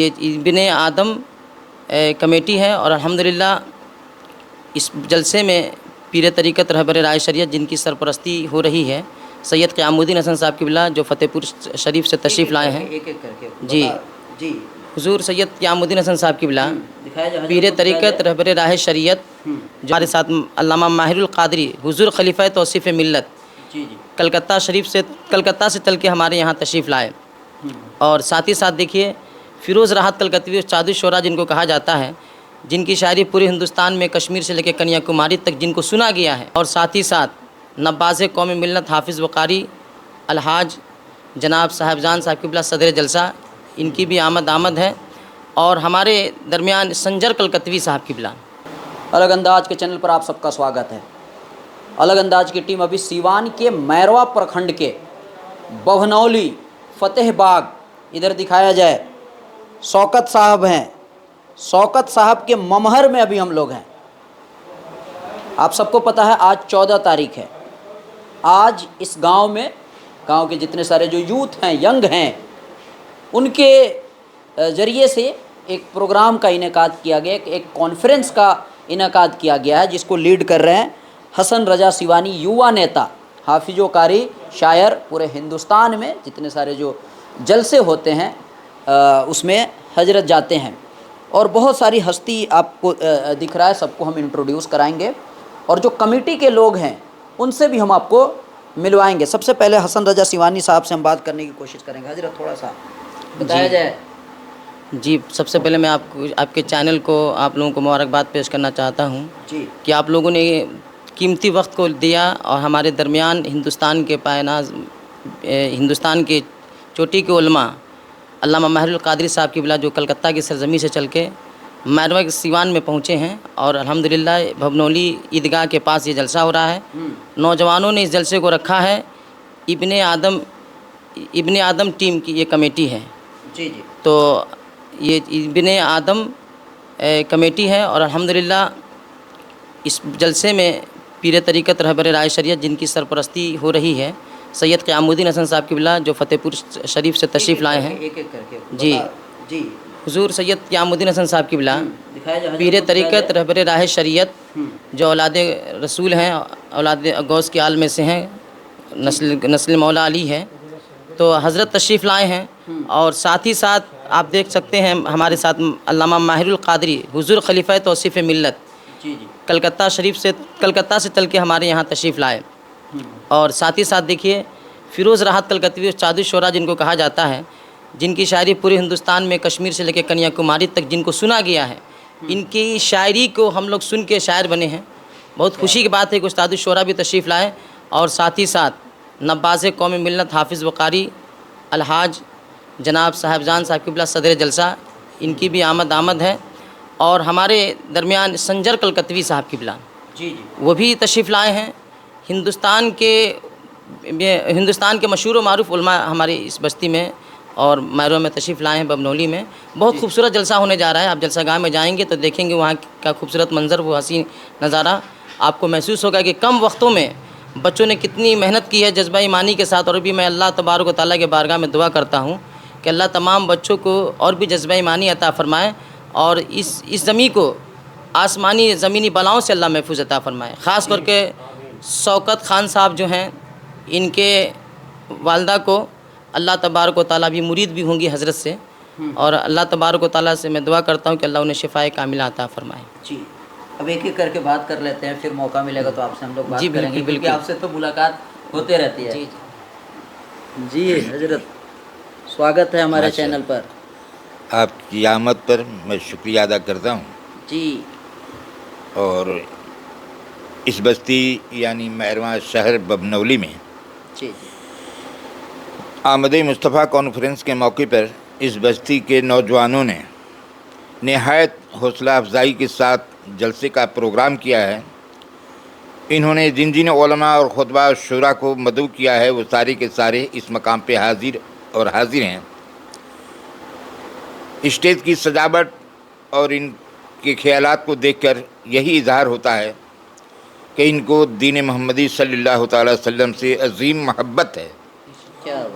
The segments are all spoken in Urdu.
یہ ابن آدم کمیٹی ہے اور الحمدللہ اس جلسے میں پیر طریقت رہبر رائے شریعت جن کی سرپرستی ہو رہی ہے سید قیام الدین حسن صاحب قبلہ جو فتح پور شریف سے تشریف لائے ہیں. جی حضور سید قیام الدین حسن صاحب قبلہ پیر طریقت رہبر راہ شریعت جو ہمارے ساتھ علامہ ماہر القادری حضور خلیفہ توصیف ملت کلکتہ سے چل کے ہمارے یہاں تشریف لائے. اور ساتھ ہی ساتھ دیکھیے فیروز راحت کلکتوی اور چادر شعرا جن کو کہا جاتا ہے، جن کی شاعری پورے ہندوستان میں کشمیر سے لے کے کنیا کماری تک جن کو سنا گیا ہے. اور ساتھ ہی ساتھ نباز قوم ملت حافظ وقاری الحاج جناب صاحبزان صاحب قبلہ صدر جلسہ، ان کی بھی آمد ہے. اور ہمارے درمیان سنجر کلکتوی صاحب قبلہ. الگ انداز کے چینل پر آپ سب کا سواگت ہے. الگ انداز کی ٹیم ابھی سیوان کے میروا پرکھنڈ کے بہنولی فتح باغ ادھر دکھایا جائے شوکت صاحب ہیں. شوکت صاحب کے ممہر میں ابھی ہم لوگ ہیں. آپ سب کو پتہ ہے آج 14 تاریخ ہے. آج اس گاؤں میں گاؤں کے جتنے سارے جو یوتھ ہیں، ینگ ہیں، ان کے ذریعے سے ایک پروگرام کا انعقاد کیا گیا، ایک کانفرنس کا انعقاد کیا گیا ہے جس کو لیڈ کر رہے ہیں حسن رضا سیوانی، یووا نیتا، حافظ و قاری، شاعر. پورے ہندوستان میں جتنے سارے جو جلسے ہوتے ہیں اس میں حضرت جاتے ہیں. اور بہت ساری ہستی آپ کو دکھ رہا ہے، سب کو ہم انٹروڈیوس کرائیں گے. اور جو کمیٹی کے لوگ ہیں ان سے بھی ہم آپ کو ملوائیں گے. سب سے پہلے حسن رضا سیوانی صاحب سے ہم بات کرنے کی کوشش کریں گے. حضرت تھوڑا سا بتایا جائے. جی سب سے پہلے میں آپ کے چینل کو آپ لوگوں کو مبارکباد پیش کرنا چاہتا ہوں جی کہ آپ لوگوں نے قیمتی وقت کو دیا اور ہمارے درمیان ہندوستان کے پائناز ہندوستان کے چوٹی کے علماء علامہ ماہر القادری صاحب قبلہ جو کلکتہ کی سرزمین سے چل کے میروا سیوان میں پہنچے ہیں. اور الحمدللہ بھونولی عیدگاہ کے پاس یہ جلسہ ہو رہا ہے. نوجوانوں نے اس جلسے کو رکھا ہے. ابن آدم ٹیم کی یہ کمیٹی ہے. جی جی تو یہ ابن آدم کمیٹی ہے اور الحمدللہ اس جلسے میں پیر طریقت رہبر رائے شریعت جن کی سرپرستی ہو رہی ہے سید قیام الدین حسن صاحب قبلہ جو فتح پور شریف سے تشریف لائے ہیں. ایک کر کے جی حضور سید قیام الدین حسن صاحب قبلہ پیر طریقت رہبر راہ شریعت جو اولاد رسول ہیں، اولاد غوث کے آل میں سے ہیں، نسل مولا علی ہے. تو حضرت تشریف لائے ہیں. اور ساتھ ہی ساتھ آپ دیکھ سکتے ہیں ہمارے ساتھ علامہ ماہر القادری حضور خلیفہ توصیف ملت کلکتہ سے چل کے ہمارے یہاں تشریف لائے. اور ساتھ ہی ساتھ دیکھیے فیروز راحت کلکتوی اور چادر شعرا جن کو کہا جاتا ہے، جن کی شاعری پورے ہندوستان میں کشمیر سے لے کے کنیا کماری تک جن کو سنا گیا ہے، ان کی شاعری کو ہم لوگ سن کے شاعر بنے ہیں. بہت خوشی کی بات ہے کہ استاد الشعراء بھی تشریف لائے. اور ساتھ ہی ساتھ نباز قوم ملت حافظ وقاری الحاج جناب صاحبزان صاحب قبلہ صدر جلسہ، ان کی بھی آمد ہے. اور ہمارے درمیان سنجر کلکتوی صاحب قبلہ جی وہ بھی تشریف لائے ہیں. ہندوستان کے مشہور و معروف علماء ہماری اس بستی میں اور میروا میں تشریف لائے ہیں. ببنولی میں بہت خوبصورت جلسہ ہونے جا رہا ہے. آپ جلسہ گاہ میں جائیں گے تو دیکھیں گے وہاں کا خوبصورت منظر، وہ حسین نظارہ آپ کو محسوس ہوگا کہ کم وقتوں میں بچوں نے کتنی محنت کی ہے جذبہ ایمانی کے ساتھ. اور بھی میں اللہ تبارک و تعالیٰ کے بارگاہ میں دعا کرتا ہوں کہ اللہ تمام بچوں کو اور بھی جذبہ ایمانی عطا فرمائے اور اس زمین کو آسمانی زمینی بلاؤں سے اللہ محفوظ عطا فرمائے. خاص کر کے شوکت خان صاحب جو ہیں، ان کے والدہ کو اللہ تبارک و تعالیٰ بھی مرید بھی ہوں گی حضرت سے. اور اللہ تبارک و تعالیٰ سے میں دعا کرتا ہوں کہ اللہ انہیں شفائے کاملہ عطا فرمائے. جی اب ایک ایک کر کے بات کر لیتے ہیں، پھر موقع ملے گا تو آپ سے ہم لوگ بات کریں گے، کیونکہ آپ سے تو ملاقات ہوتے رہتی ہے. جی حضرت سواگت ہے ہمارے چینل پر. آپ کی آمد پر میں شکریہ ادا کرتا ہوں. جی اور اس بستی یعنی میروا شہر ببنولی میں جی آمد مصطفیٰ کانفرنس کے موقع پر اس بستی کے نوجوانوں نے نہایت حوصلہ افزائی کے ساتھ جلسے کا پروگرام کیا ہے. انہوں نے جن علماء اور خطبہ شعراء کو مدعو کیا ہے وہ سارے کے سارے اس مقام پہ حاضر ہیں. اسٹیج کی سجاوٹ اور ان کے خیالات کو دیکھ کر یہی اظہار ہوتا ہے کہ ان کو دین محمدی صلی اللہ تعالی وسلم سے عظیم محبت ہے. کیا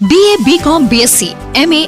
BA, BCom, BSc, MA,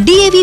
DAV